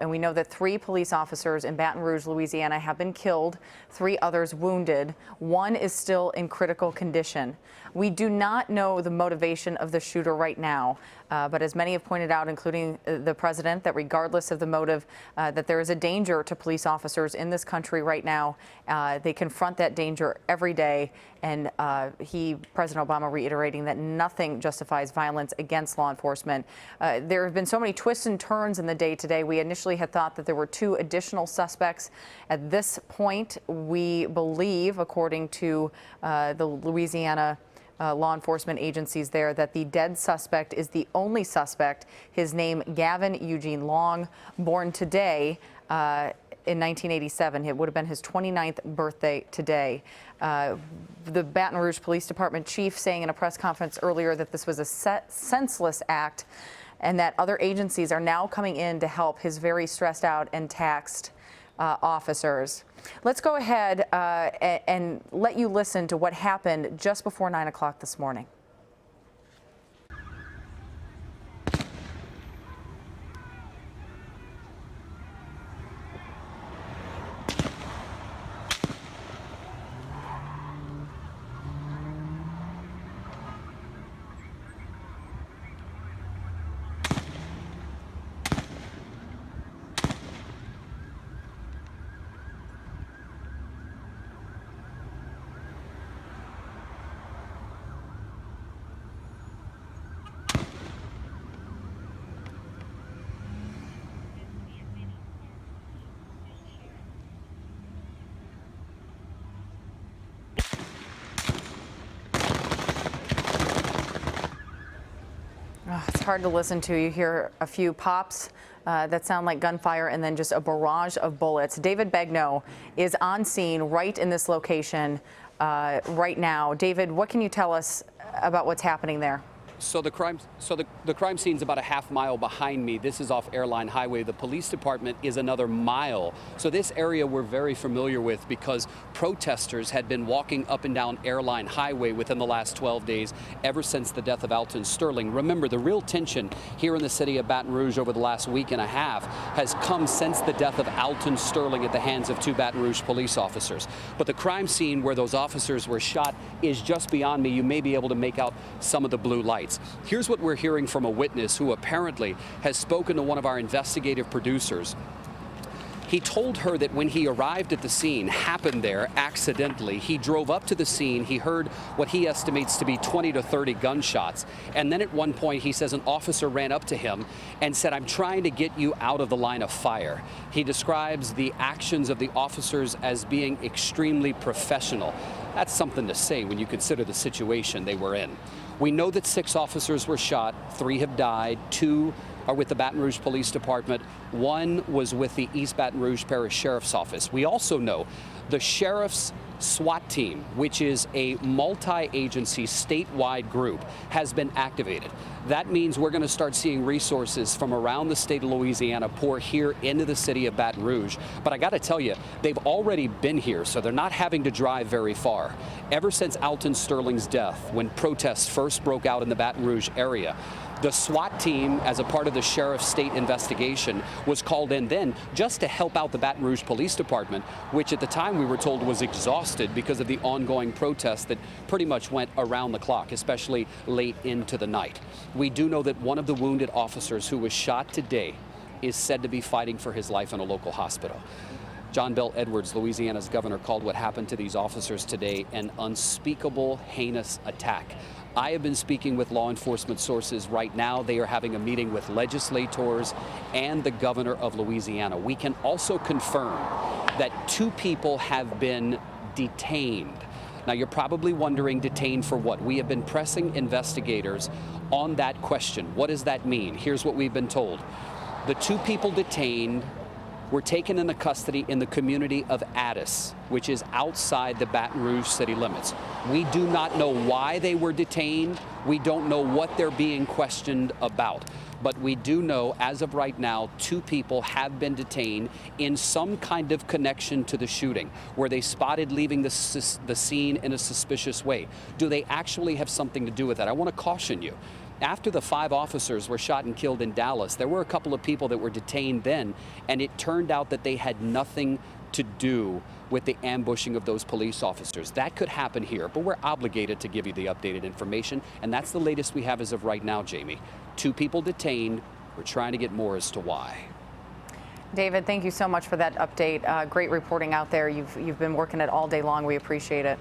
And we know that 3 police officers in Baton Rouge, Louisiana have been killed, 3 others wounded. 1 is still in critical condition. We do not know the motivation of the shooter right now, but as many have pointed out, including the president, that regardless of the motive, that there is a danger to police officers in this country right now. They confront that danger every day, and President Obama reiterating that nothing justifies violence against law enforcement. There have been so many twists and turns in the day today. We initially had thought that there were 2 additional suspects. At this point, we believe, according to the Louisiana law enforcement agencies there, that the dead suspect is the only suspect. His name, Gavin Eugene Long, born today in 1987. It would have been his 29th birthday today. The Baton Rouge Police Department chief saying in a press conference earlier that this was a senseless act and that other agencies are now coming in to help his very stressed out and taxed officers. Let's go ahead and let you listen to what happened just before 9 o'clock this morning. It's hard to listen to. You hear a few pops that sound like gunfire and then just a barrage of bullets. David Begnaud is on scene right in this location right now. David, what can you tell us about what's happening there? So the crime scene's about a half mile behind me. This is off Airline Highway. The police department is another mile. So this area we're very familiar with because protesters had been walking up and down Airline Highway within the last 12 days ever since the death of Alton Sterling. Remember, the real tension here in the city of Baton Rouge over the last week and a half has come since the death of Alton Sterling at the hands of 2 Baton Rouge police officers. But the crime scene where those officers were shot is just beyond me. You may be able to make out some of the blue lights. Here's what we're hearing from a witness who apparently has spoken to one of our investigative producers. He told her that when he arrived at the scene, happened there accidentally, he drove up to the scene, he heard what he estimates to be 20 to 30 gunshots, and then at one point he says an officer ran up to him and said, "I'm trying to get you out of the line of fire." He describes the actions of the officers as being extremely professional. That's something to say when you consider the situation they were in. We know that 6 officers were shot, 3 have died, 2 are with the Baton Rouge Police Department, 1 was with the East Baton Rouge Parish Sheriff's Office. We also know the Sheriff's SWAT team, which is a multi-agency statewide group, has been activated. That means we're going to start seeing resources from around the state of Louisiana pour here into the city of Baton Rouge. But I got to tell you, they've already been here, so they're not having to drive very far. Ever since Alton Sterling's death, when protests first broke out in the Baton Rouge area, the SWAT team, as a part of the sheriff's state investigation, was called in then just to help out the Baton Rouge Police Department, which at the time we were told was exhausted because of the ongoing protests that pretty much went around the clock, especially late into the night. We do know that one of the wounded officers who was shot today is said to be fighting for his life in a local hospital. John Bel Edwards, Louisiana's governor, called what happened to these officers today an unspeakable, heinous attack. I have been speaking with law enforcement sources right now. They are having a meeting with legislators and the governor of Louisiana. We can also confirm that 2 people have been detained. Now, you're probably wondering, detained for what? We have been pressing investigators on that question. What does that mean? Here's what we've been told. The 2 people detained were taken into custody in the community of Addis, which is outside the Baton Rouge city limits. We do not know why they were detained. We don't know what they're being questioned about. But we do know, as of right now, 2 people have been detained in some kind of connection to the shooting, where they spotted leaving the scene in a suspicious way. Do they actually have something to do with that? I want to caution you. After the 5 officers were shot and killed in Dallas, there were a couple of people that were detained then, and it turned out that they had nothing to do with the ambushing of those police officers. That could happen here, but we're obligated to give you the updated information, and that's the latest we have as of right now, Jamie. 2 people detained. We're trying to get more as to why. David, thank you so much for that update. Great reporting out there. You've been working it all day long. We appreciate it.